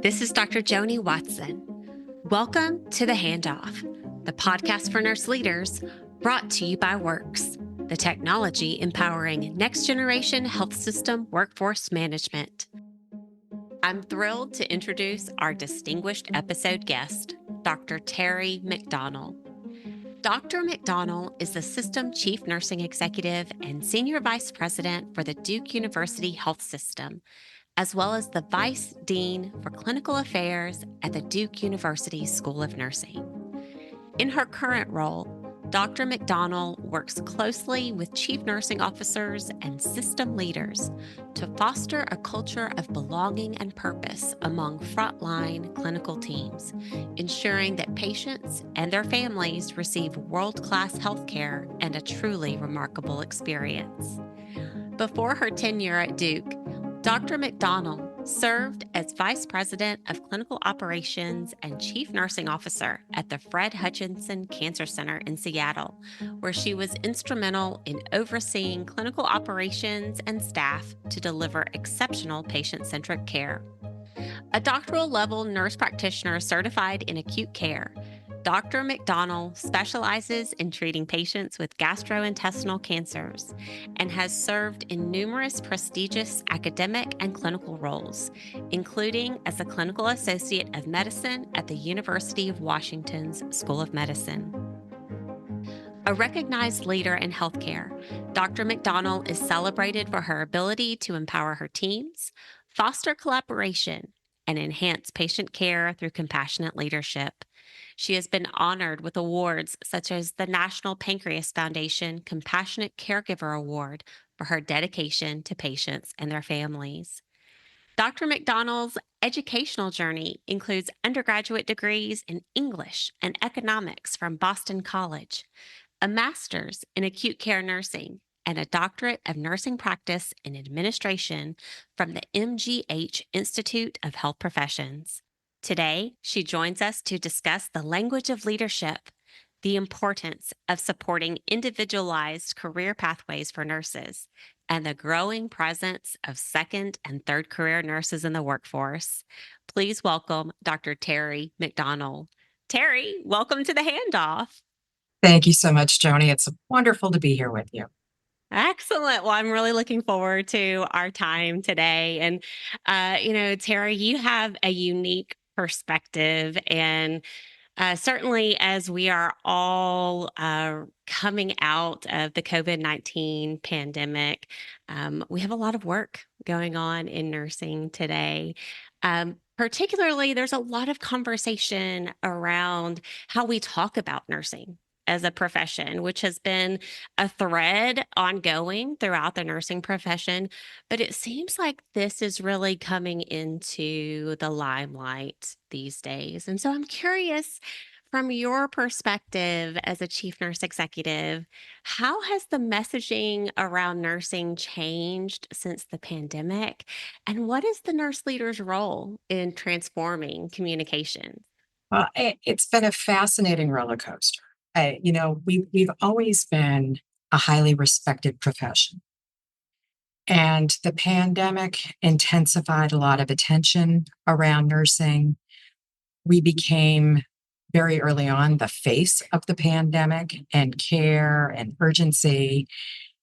This is Dr. Joni Watson. Welcome to the Handoff, the podcast for nurse leaders, brought to you by Works, the technology empowering next-generation health system workforce management. I'm thrilled to introduce our distinguished episode guest, Dr. Terry McDonnell. Dr. McDonnell is the System Chief Nursing Executive and Senior Vice President for the Duke University Health System, as well as the Vice Dean for Clinical Affairs at the Duke University School of Nursing. In her current role, Dr. McDonnell works closely with chief nursing officers and system leaders to foster a culture of belonging and purpose among frontline clinical teams, ensuring that patients and their families receive world-class health care and a truly remarkable experience. Before her tenure at Duke, Dr. McDonnell served as Vice President of Clinical Operations and Chief Nursing Officer at the Fred Hutchinson Cancer Center in Seattle, where she was instrumental in overseeing clinical operations and staff to deliver exceptional patient-centric care. A doctoral-level nurse practitioner certified in acute care, Dr. McDonnell specializes in treating patients with gastrointestinal cancers and has served in numerous prestigious academic and clinical roles, including as a clinical associate of medicine at the University of Washington's School of Medicine. A recognized leader in healthcare, Dr. McDonnell is celebrated for her ability to empower her teams, foster collaboration, and enhance patient care through compassionate leadership. She has been honored with awards such as the National Pancreas Foundation Compassionate Caregiver Award for her dedication to patients and their families. Dr. McDonnell's educational journey includes undergraduate degrees in English and economics from Boston College, a master's in acute care nursing, and a doctorate of nursing practice in administration from the MGH Institute of Health Professions. Today, she joins us to discuss the language of leadership, the importance of supporting individualized career pathways for nurses, and the growing presence of second and third career nurses in the workforce. Please welcome Dr. Terry McDonnell. Terry, welcome to the Handoff. Thank you so much, Joni. It's wonderful to be here with you. Excellent. Well, I'm really looking forward to our time today. And, Terry, you have a unique perspective. And certainly, as we are all coming out of the COVID-19 pandemic, we have a lot of work going on in nursing today. Particularly, there's a lot of conversation around how we talk about nursing as a profession, which has been a thread ongoing throughout the nursing profession. But it seems like this is really coming into the limelight these days. And so I'm curious, from your perspective as a chief nurse executive, how has the messaging around nursing changed since the pandemic? And what is the nurse leader's role in transforming communication? Well, it's been a fascinating roller coaster. We've always been a highly respected profession. And the pandemic intensified a lot of attention around nursing. We became very early on the face of the pandemic and care and urgency.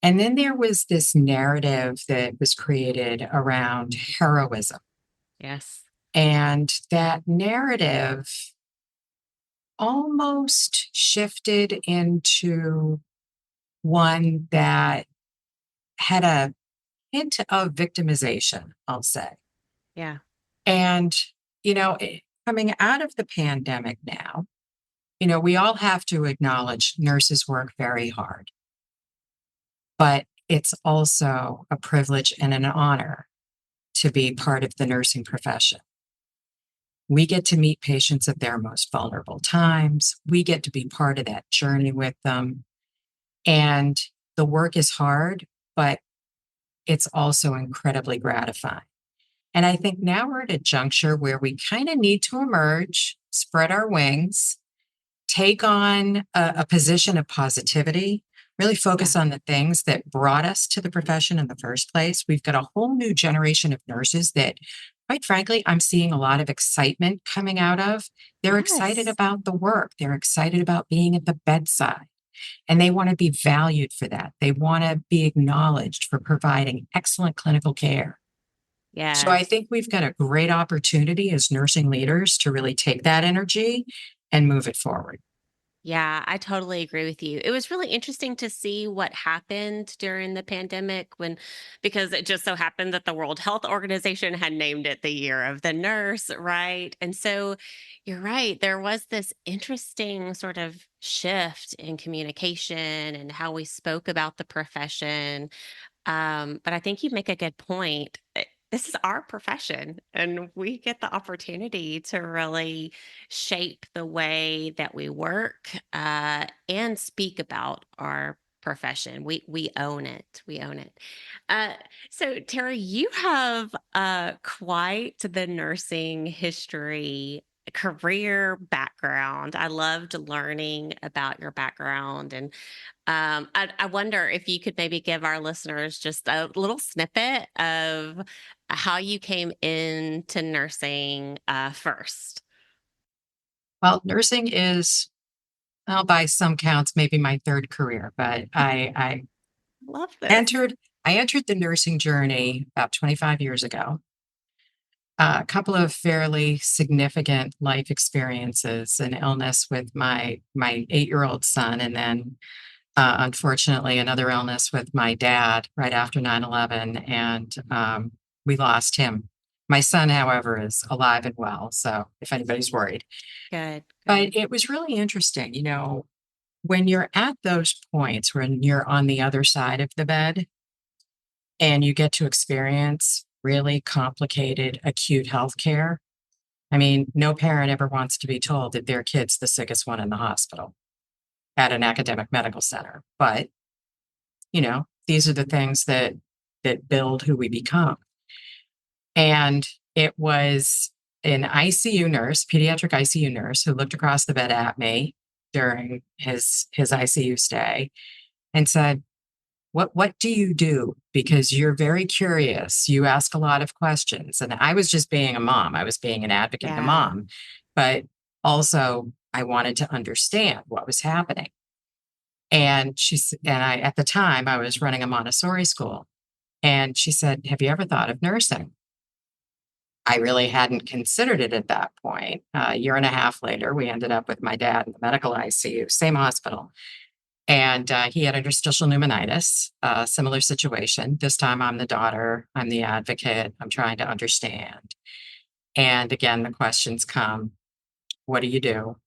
And then there was this narrative that was created around heroism. Yes. And that narrative almost shifted into one that had a hint of victimization, I'll say. Yeah. And, coming out of the pandemic now, we all have to acknowledge nurses work very hard. But it's also a privilege and an honor to be part of the nursing profession. We get to meet patients at their most vulnerable times. We get to be part of that journey with them. And the work is hard, but it's also incredibly gratifying. And I think now we're at a juncture where we kind of need to emerge, spread our wings, take on a position of positivity, really focus on the things that brought us to the profession in the first place. We've got a whole new generation of nurses that quite frankly, I'm seeing a lot of excitement coming out of. They're excited Yes. about the work. They're excited about being at the bedside, and they want to be valued for that. They want to be acknowledged for providing excellent clinical care. So I Yes. think we've got a great opportunity as nursing leaders to really take that energy and move it forward. Yeah, I totally agree with you. It was really interesting to see what happened during the pandemic because it just so happened that the World Health Organization had named it the year of the nurse, right? And so you're right, there was this interesting sort of shift in communication and how we spoke about the profession. But I think you make a good point. This is our profession, and we get the opportunity to really shape the way that we work and speak about our profession. We own it. We own it. Uh, so, Tara, you have quite the nursing history. Career background. I loved learning about your background and I wonder if you could maybe give our listeners just a little snippet of how you came into nursing first. Well, nursing is, well, by some counts, maybe my third career, but Love this. entered I entered the nursing journey about 25 years ago. A couple of fairly significant life experiences, an illness with my 8-year-old son, and then unfortunately another illness with my dad right after 9/11, and we lost him. My son, however, is alive and well, so if anybody's worried. Good, But good. it was really interesting, when you're at those points when you're on the other side of the bed and you get to experience really complicated acute health care. I mean, no parent ever wants to be told that their kid's the sickest one in the hospital at an academic medical center. But, these are the things that build who we become. And it was an ICU nurse, pediatric ICU nurse, who looked across the bed at me during his ICU stay and said, what do you do? Because you're very curious. You ask a lot of questions. And I was just being a mom. I was being an advocate and a Yeah. mom. But also I wanted to understand what was happening. And I at the time I was running a Montessori school. And she said, "Have you ever thought of nursing?" I really hadn't considered it at that point. A year and a half later, we ended up with my dad in the medical ICU, same hospital. And he had interstitial pneumonitis, similar situation. This time I'm the daughter, I'm the advocate, I'm trying to understand. And again, the questions come, what do you do?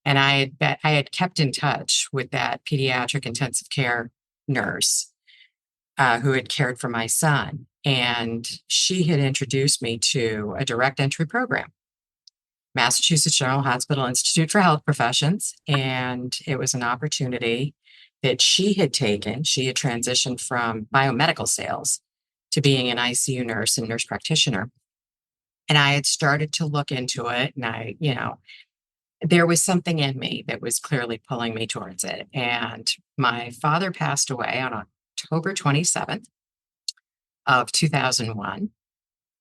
And I had kept in touch with that pediatric intensive care nurse who had cared for my son. And she had introduced me to a direct entry program, Massachusetts General Hospital Institute for Health Professions. And it was an opportunity that she had taken. She had transitioned from biomedical sales to being an ICU nurse and nurse practitioner. And I had started to look into it. And there was something in me that was clearly pulling me towards it. And my father passed away on October 27th of 2001.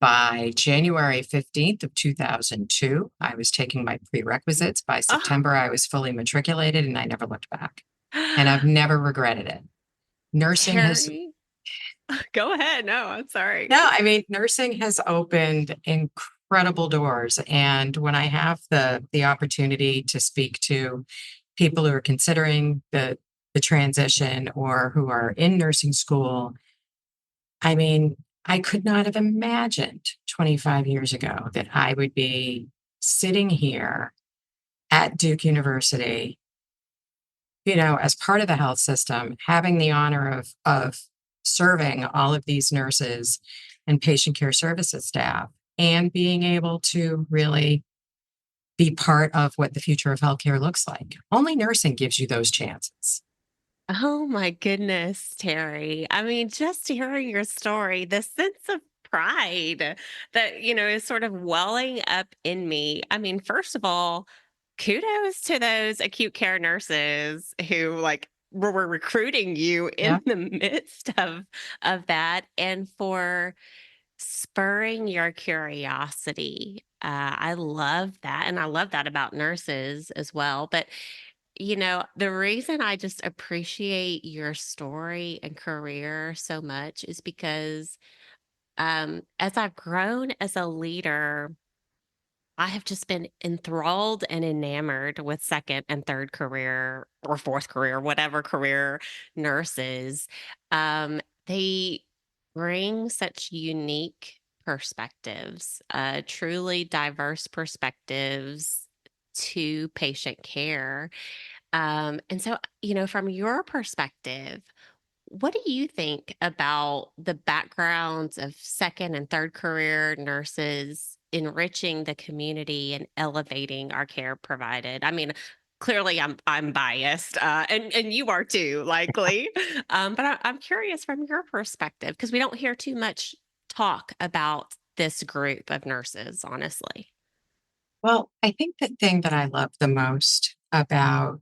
By January 15th of 2002, I was taking my prerequisites. By Oh, September, I was fully matriculated and I never looked back. And I've never regretted it. Nursing has Terry, go ahead. No, I'm sorry. No, I mean, nursing has opened incredible doors. And when I have the opportunity to speak to people who are considering the transition or who are in nursing school, I mean, I could not have imagined 25 years ago that I would be sitting here at Duke University, as part of the health system, having the honor of serving all of these nurses and patient care services staff and being able to really be part of what the future of healthcare looks like. Only nursing gives you those chances. Oh my goodness, Terry. I mean, just hearing your story, the sense of pride that, is sort of welling up in me. I mean, first of all, kudos to those acute care nurses who were recruiting you in Yeah. the midst of that and for spurring your curiosity. I love that. And I love that about nurses as well. But, the reason I just appreciate your story and career so much is because as I've grown as a leader, I have just been enthralled and enamored with second and third career or fourth career, whatever career nurses. They bring such unique perspectives, truly diverse perspectives to patient care. And so, from your perspective, what do you think about the backgrounds of second and third career nurses enriching the community and elevating our care provided? I mean, clearly I'm biased, and you are too, likely. But I'm curious from your perspective because we don't hear too much talk about this group of nurses, honestly. Well, I think the thing that I love the most about,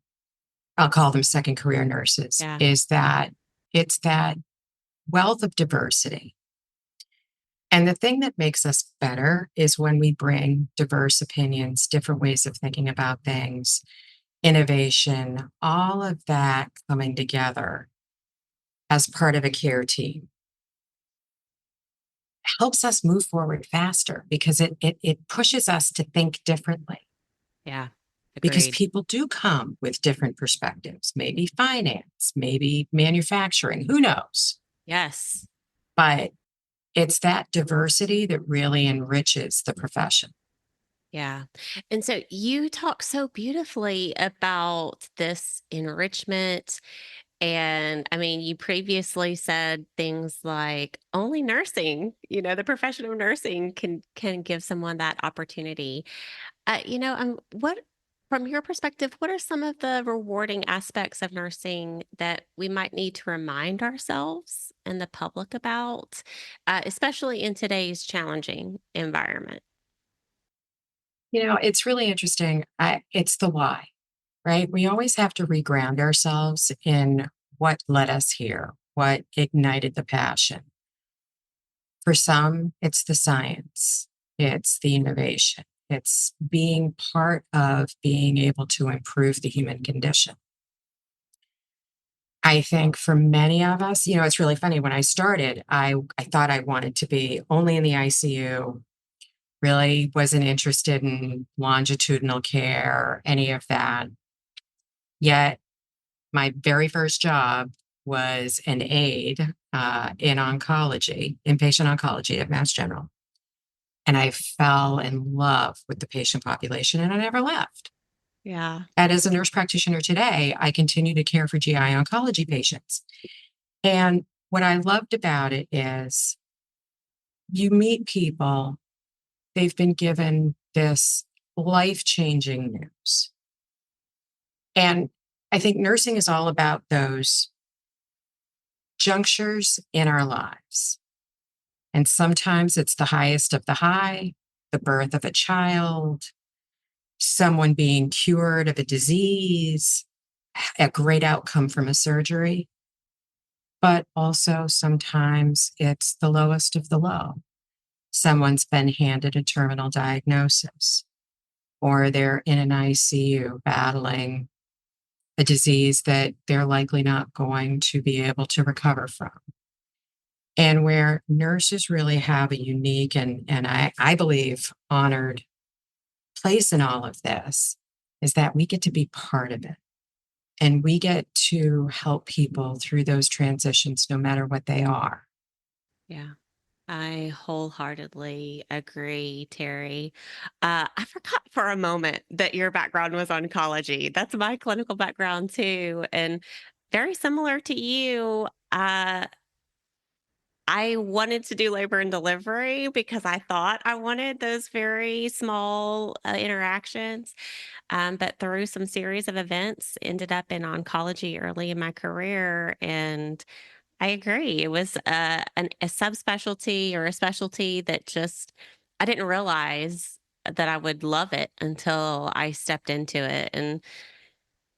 I'll call them second career nurses, Yeah, is that it's that wealth of diversity. And the thing that makes us better is when we bring diverse opinions, different ways of thinking about things, innovation, all of that coming together as part of a care team helps us move forward faster because it pushes us to think differently yeah, because agreed. people do come with different perspectives, maybe finance, maybe manufacturing, who knows? Yes. But it's that diversity that really enriches the profession. Yeah. And so you talk so beautifully about this enrichment. And I mean, you previously said things like only nursing, the profession of nursing can give someone that opportunity. What from your perspective, what are some of the rewarding aspects of nursing that we might need to remind ourselves and the public about, especially in today's challenging environment? It's really interesting. It's the why, right? We always have to reground ourselves in what led us here, what ignited the passion. For some, it's the science, it's the innovation, it's being part of being able to improve the human condition. I think for many of us, it's really funny. When I started, I thought I wanted to be only in the ICU, really wasn't interested in longitudinal care, any of that. Yet my very first job was an aide in oncology, inpatient oncology at Mass General. And I fell in love with the patient population and I never left. Yeah. And as a nurse practitioner today, I continue to care for GI oncology patients. And what I loved about it is you meet people, they've been given this life changing news. And I think nursing is all about those junctures in our lives. And sometimes it's the highest of the high, the birth of a child, someone being cured of a disease, a great outcome from a surgery. But also sometimes it's the lowest of the low. Someone's been handed a terminal diagnosis, or they're in an ICU battling a disease that they're likely not going to be able to recover from. And where nurses really have a unique and I believe honored place in all of this is that we get to be part of it. And we get to help people through those transitions, no matter what they are. Yeah. I wholeheartedly agree, Terry. I forgot for a moment that your background was oncology. That's my clinical background too. And very similar to you, I wanted to do labor and delivery because I thought I wanted those very small interactions. But through some series of events, ended up in oncology early in my career. And I agree. It was a subspecialty or a specialty that just, I didn't realize that I would love it until I stepped into it. And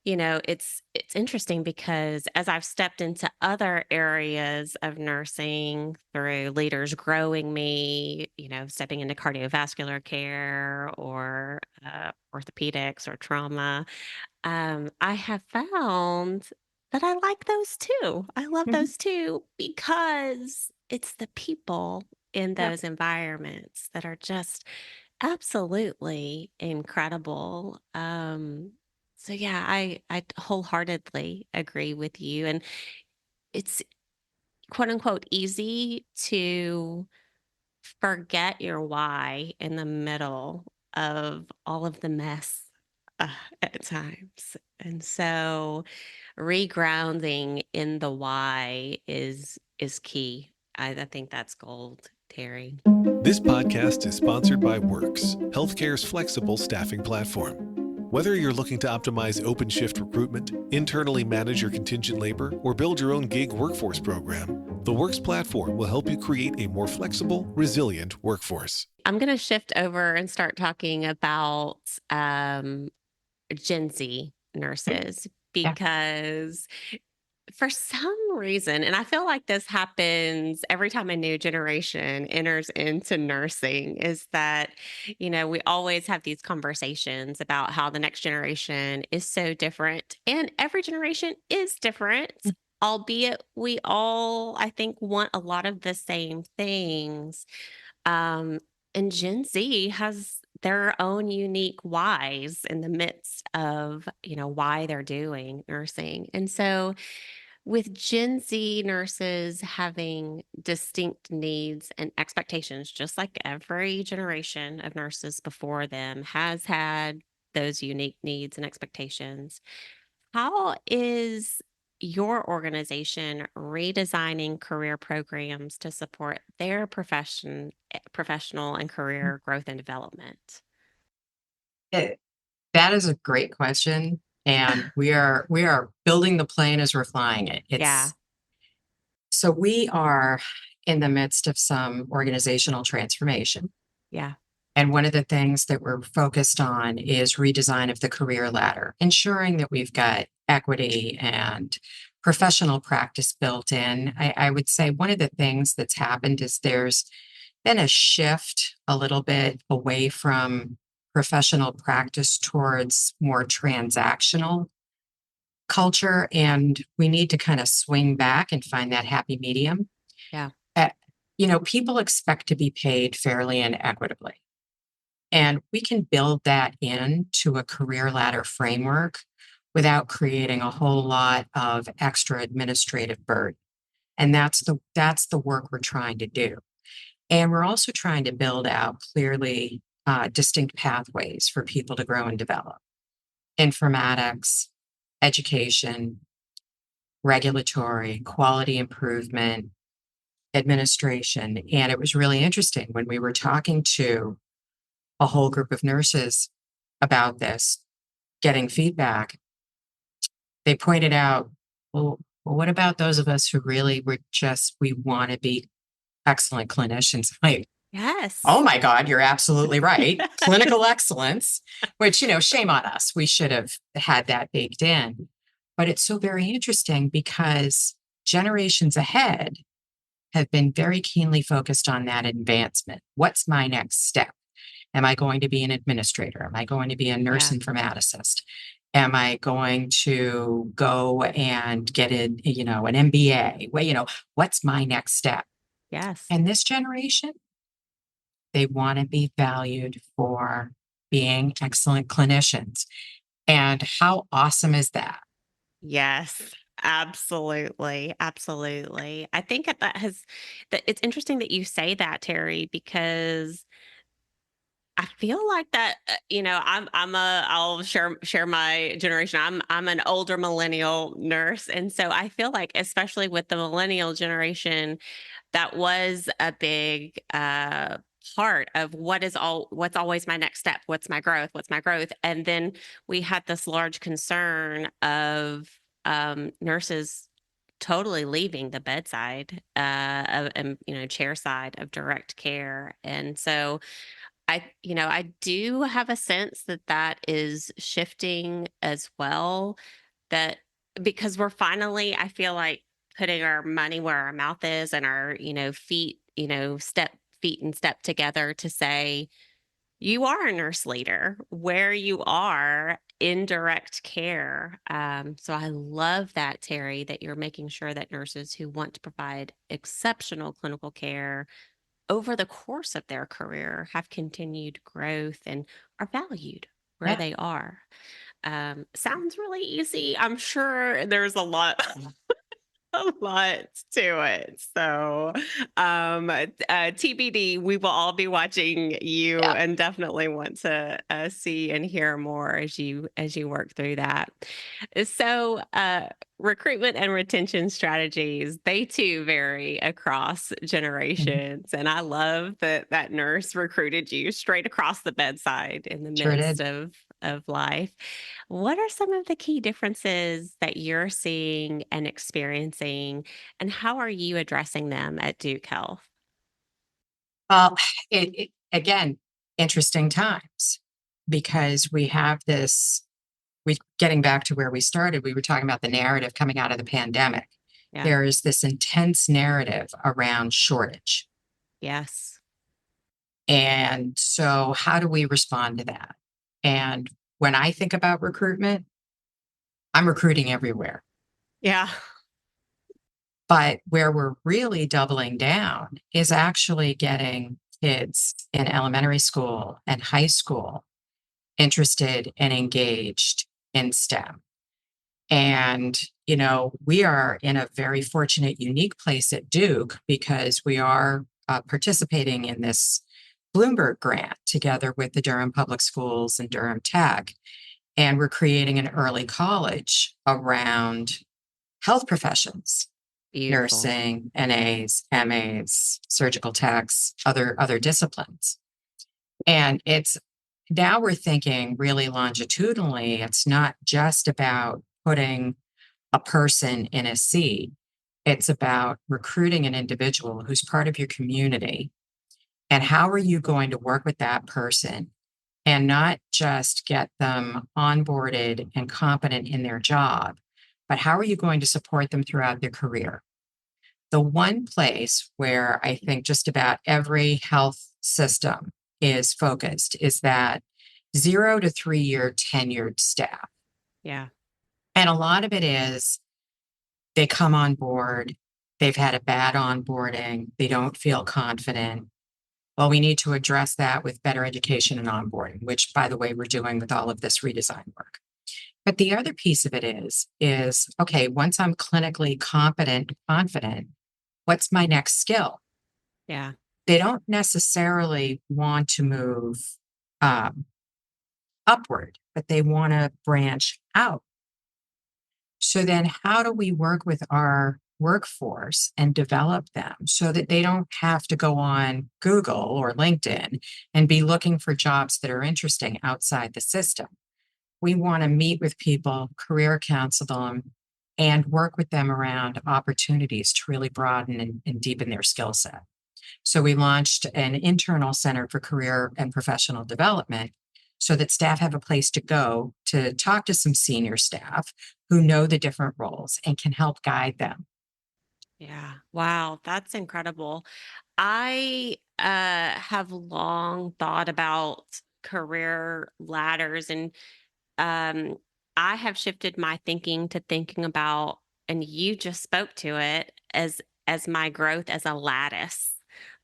It's interesting because as I've stepped into other areas of nursing through leaders growing me, stepping into cardiovascular care or orthopedics or trauma, I have found that I like those too. I love Mhm. those too because it's the people in Yep. those environments that are just absolutely incredible. So yeah, I wholeheartedly agree with you. And it's quote unquote easy to forget your why in the middle of all of the mess at times. And so regrounding in the why is key. I think that's gold, Terry. This podcast is sponsored by Works, healthcare's flexible staffing platform. Whether you're looking to optimize open shift recruitment, internally manage your contingent labor, or build your own gig workforce program, the Works platform will help you create a more flexible, resilient workforce. I'm going to shift over and start talking about Gen Z nurses Yeah. because for some reason, and I feel like this happens every time a new generation enters into nursing, is that, we always have these conversations about how the next generation is so different. And every generation is different, albeit we all, I think, want a lot of the same things. Um, and Gen Z has their own unique whys in the midst of, why they're doing nursing. And so with Gen Z nurses having distinct needs and expectations, just like every generation of nurses before them has had those unique needs and expectations, how is your organization redesigning career programs to support their professional and career growth and development? It, that is a great question. And we are building the plane as we're flying it. Yeah, It's so we are in the midst of some organizational transformation. yeah, And one of the things that we're focused on is redesign of the career ladder, ensuring that we've got equity and professional practice built in. I would say one of the things that's happened is there's been a shift a little bit away from professional practice towards more transactional culture. And we need to kind of swing back and find that happy medium. yeah, Uh, people expect to be paid fairly and equitably. And we can build that into a career ladder framework without creating a whole lot of extra administrative burden. And that's the work we're trying to do. And we're also trying to build out clearly distinct pathways for people to grow and develop. Informatics, education, regulatory, quality improvement, administration. And it was really interesting when we were talking to a whole group of nurses about this, getting feedback. They pointed out, well, what about those of us who really we want to be excellent clinicians? Like, oh yes, my God, you're absolutely right. Clinical excellence, which, shame on us. We should have had that baked in. But it's so very interesting because generations ahead have been very keenly focused on that advancement. What's my next step? Am I going to be an administrator? Am I going to be a nurse yeah, informaticist? Am I going to go and get an MBA? Well, what's my next step? yes. And this generation, they want to be valued for being excellent clinicians. And how awesome is that? Yes, absolutely, absolutely. I think that it's interesting that you say that, Terry, because I feel like that, I'll share my generation. I'm an older millennial nurse, and so I feel like, especially with the millennial generation, that was a big part of what's always my next step, what's my growth. And then we had this large concern of nurses totally leaving the bedside and chair side of direct care. And so I do have a sense that that is shifting as well. That because we're finally, I feel like, putting our money where our mouth is and our, feet, feet and step together to say, you are a nurse leader where you are in direct care. So I love that, Terry, that you're making sure that nurses who want to provide exceptional clinical care over the course of their career have continued growth and are valued where Yeah. they are. Sounds really easy. I'm sure there's a lot a lot to it. So, TBD, we will all be watching you Yeah. and definitely want to see and hear more as you work through that. So, recruitment and retention strategies, they too vary across Mhm. generations. And I love that that nurse recruited you straight across the bedside in the Sure midst did. of life. What are some of the key differences that you're seeing and experiencing, and how are you addressing them at Duke Health? Well, again, interesting times because we have this. We getting back to where we started, we were talking about the narrative coming out of the pandemic. Yeah. There is this intense narrative around shortage. Yes. And so, how do we respond to that? And when I think about recruitment, I'm recruiting everywhere. Yeah. But where we're really doubling down is actually getting kids in elementary school and high school interested and engaged in STEM. And, we are in a very fortunate, unique place at Duke because we are participating in this Bloomberg grant together with the Durham Public Schools and Durham Tech. And we're creating an early college around health professions, Beautiful. nursing, NAs, MAs, surgical techs, other disciplines. And it's now we're thinking really longitudinally. It's not just about putting a person in a seat. It's about recruiting an individual who's part of your community. And how are you going to work with that person and not just get them onboarded and competent in their job, but how are you going to support them throughout their career? The one place where I think just about every health system is focused is that 0 to 3 year tenured staff. Yeah. And a lot of it is they come on board, they've had a bad onboarding, they don't feel confident. Well, we need to address that with better education and onboarding, which, by the way, we're doing with all of this redesign work. But the other piece of it is okay, once I'm clinically competent and confident, what's my next skill? Yeah. They don't necessarily want to move um, upward, but they want to branch out. So then, how do we work with our workforce and develop them so that they don't have to go on Google or LinkedIn and be looking for jobs that are interesting outside the system? We want to meet with people, career counsel them, and work with them around opportunities to really broaden and deepen their skill set. So we launched an internal center for career and professional development so that staff have a place to go to talk to some senior staff who know the different roles and can help guide them. Yeah. Wow. That's incredible. I have long thought about career ladders, and um, I have shifted my thinking to thinking about, and you just spoke to it as my growth as a lattice,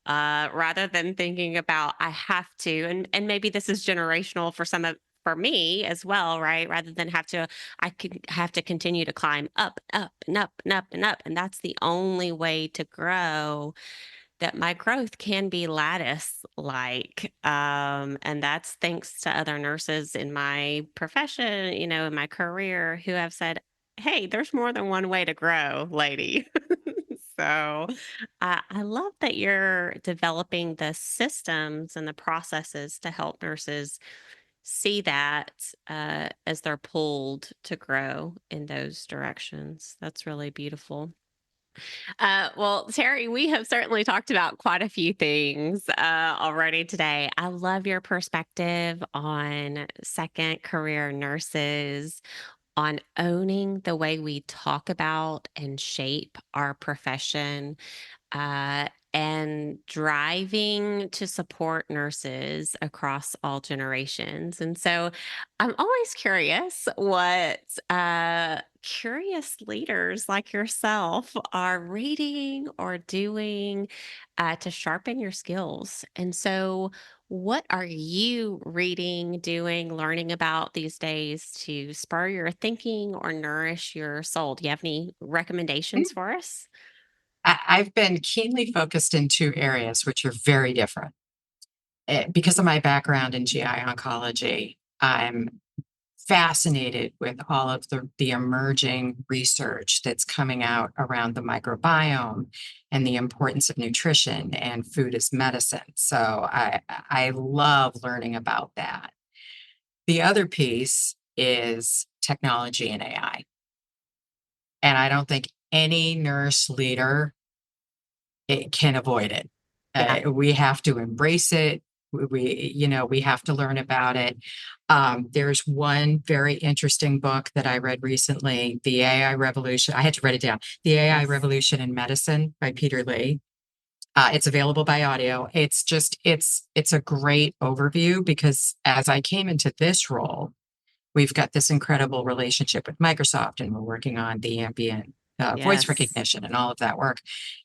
rather than thinking about I have to, and maybe this is generational for some of for me as well, right? Rather than I could have to continue to climb up, up, and up, and up, and up, and that's the only way to grow, that my growth can be lattice like. And that's thanks to other nurses in my profession, in my career, who have said, hey, there's more than one way to grow, lady. So I love that you're developing the systems and the processes to help nurses see that, as they're pulled to grow in those directions. That's really beautiful. Well, Terry, we have certainly talked about quite a few things already today. I love your perspective on second career nurses, on owning the way we talk about and shape our profession, and driving to support nurses across all generations. And so I'm always curious what curious leaders like yourself are reading or doing to sharpen your skills. And so, what are you reading, doing, learning about these days to spur your thinking or nourish your soul? Do you have any recommendations for us? I've been keenly focused in two areas, which are very different. Because of my background in GI oncology, I'm fascinated with all of the emerging research that's coming out around the microbiome and the importance of nutrition and food as medicine. So I love learning about that. The other piece is technology and AI. And I don't think any nurse leader it can avoid it. Yeah. We have to embrace it. We have to learn about it. There's one very interesting book that I read recently, The AI Revolution. I had to write it down. The AI Yes. Revolution in Medicine by Peter Lee. It's available by audio. It's a great overview because as I came into this role, we've got this incredible relationship with Microsoft, and we're working on the ambient voice Yes. recognition and all of that work.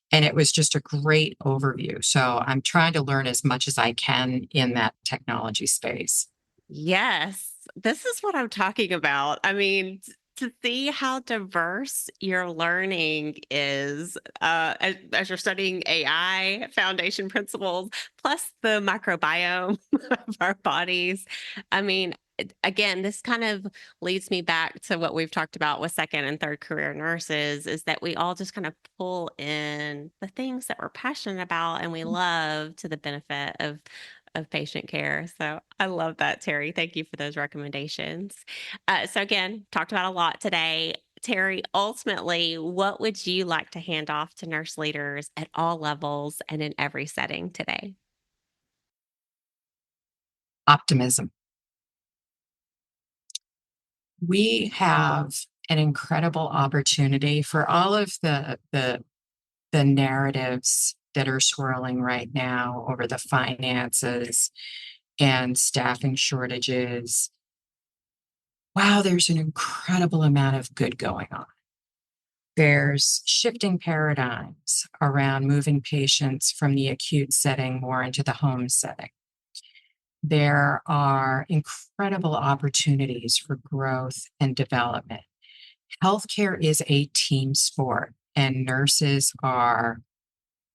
And it was just a great overview. So I'm trying to learn as much as I can in that technology space. Yes. This is what I'm talking about. I mean, to see how diverse your learning is as you're studying AI foundation principles, plus the microbiome of our bodies. I mean, again, this kind of leads me back to what we've talked about with second and third career nurses is that we all just kind of pull in the things that we're passionate about and we love to the benefit of patient care. So I love that, Terry. Thank you for those recommendations. So again, talked about a lot today. Terry, ultimately, what would you like to hand off to nurse leaders at all levels and in every setting today? Optimism. We have an incredible opportunity for all of the narratives that are swirling right now over the finances and staffing shortages. Wow, there's an incredible amount of good going on. There's shifting paradigms around moving patients from the acute setting more into the home setting. There are incredible opportunities for growth and development. Healthcare is a team sport, and nurses are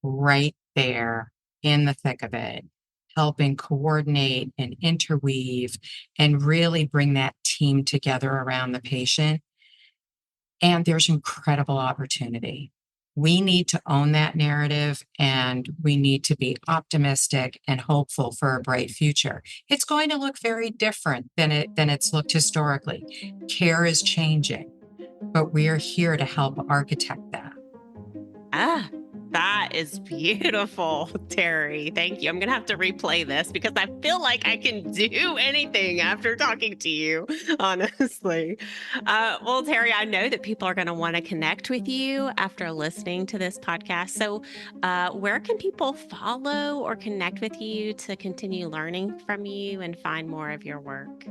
right there in the thick of it, helping coordinate and interweave and really bring that team together around the patient. And there's incredible opportunity. We need to own that narrative and we need to be optimistic and hopeful for a bright future. It's going to look very different than it's looked historically. Care is changing, but we are here to help architect that. Ah, that is beautiful, Terry. Thank you. I'm going to have to replay this because I feel like I can do anything after talking to you, honestly. Well, Terry, I know that people are going to want to connect with you after listening to this podcast. So, where can people follow or connect with you to continue learning from you and find more of your work?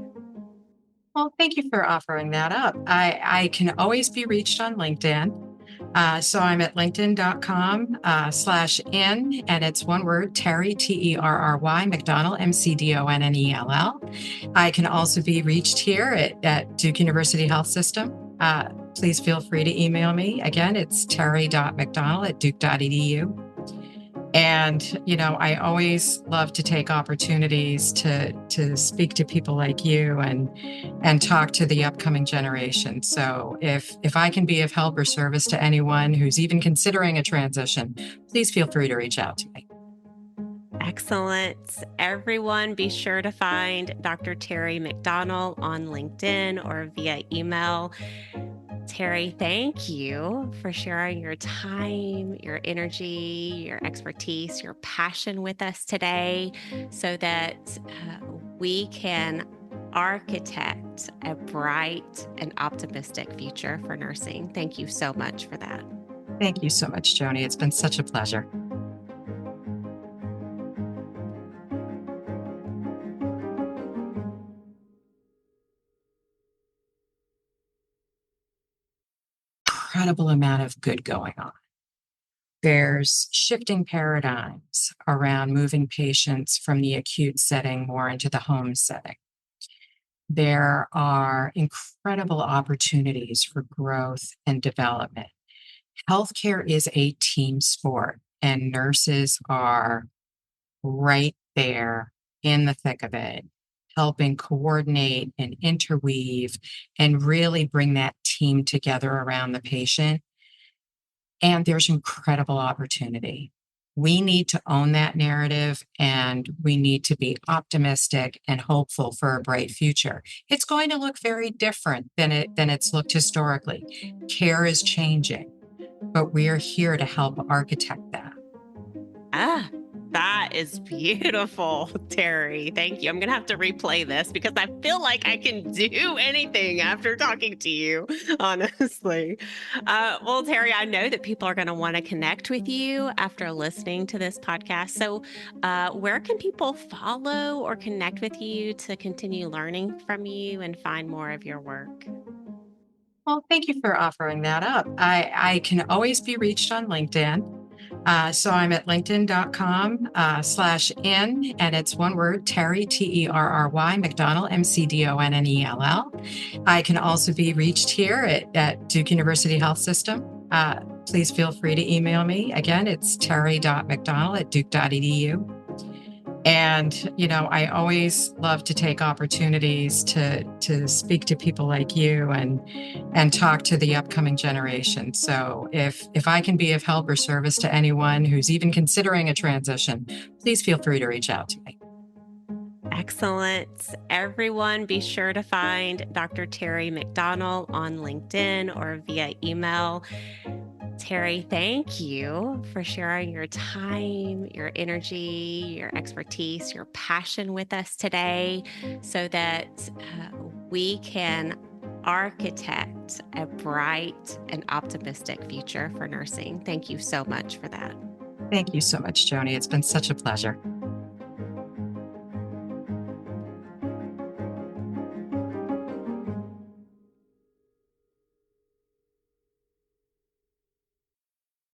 Well, thank you for offering that up. I can always be reached on LinkedIn. So I'm at linkedin.com /in, and it's one word, Terry, Terry, McDonnell, McDonnell. I can also be reached here at Duke University Health System. Please feel free to email me. Again, it's terry.mcdonnell@duke.edu. And, I always love to take opportunities to speak to people like you and talk to the upcoming generation. So if I can be of help or service to anyone who's even considering a transition, please feel free to reach out to me. Excellent. Everyone, be sure to find Dr. Terry McDonnell on LinkedIn or via email. Terry, thank you for sharing your time, your energy, your expertise, your passion with us today so that we can architect a bright and optimistic future for nursing. Thank you so much for that. Thank you so much, Joni. It's been such a pleasure. Incredible amount of good going on. There's shifting paradigms around moving patients from the acute setting more into the home setting. There are incredible opportunities for growth and development. Healthcare is a team sport, and nurses are right there in the thick of it, helping coordinate and interweave and really bring that team together around the patient. And there's incredible opportunity. We need to own that narrative, and we need to be optimistic and hopeful for a bright future. It's going to look very different than it's looked historically. Care is changing, but we are here to help architect that. That is beautiful, Terry. Thank you. I'm going to have to replay this because I feel like I can do anything after talking to you, honestly. Well, Terry, I know that people are going to want to connect with you after listening to this podcast. So, where can people follow or connect with you to continue learning from you and find more of your work? Well, thank you for offering that up. I can always be reached on LinkedIn. So I'm at linkedin.com/in, and it's one word, Terry, Terry, McDonnell, McDonnell. I can also be reached here at Duke University Health System. Please feel free to email me. Again, it's terry.mcdonnell@duke.edu. And, I always love to take opportunities to speak to people like you and talk to the upcoming generation. So if I can be of help or service to anyone who's even considering a transition, please feel free to reach out to me. Excellent. Everyone, be sure to find Dr. Terry McDonnell on LinkedIn or via email. Terry, thank you for sharing your time, your energy, your expertise, your passion with us today so that we can architect a bright and optimistic future for nursing. Thank you so much for that. Thank you so much, Joni. It's been such a pleasure.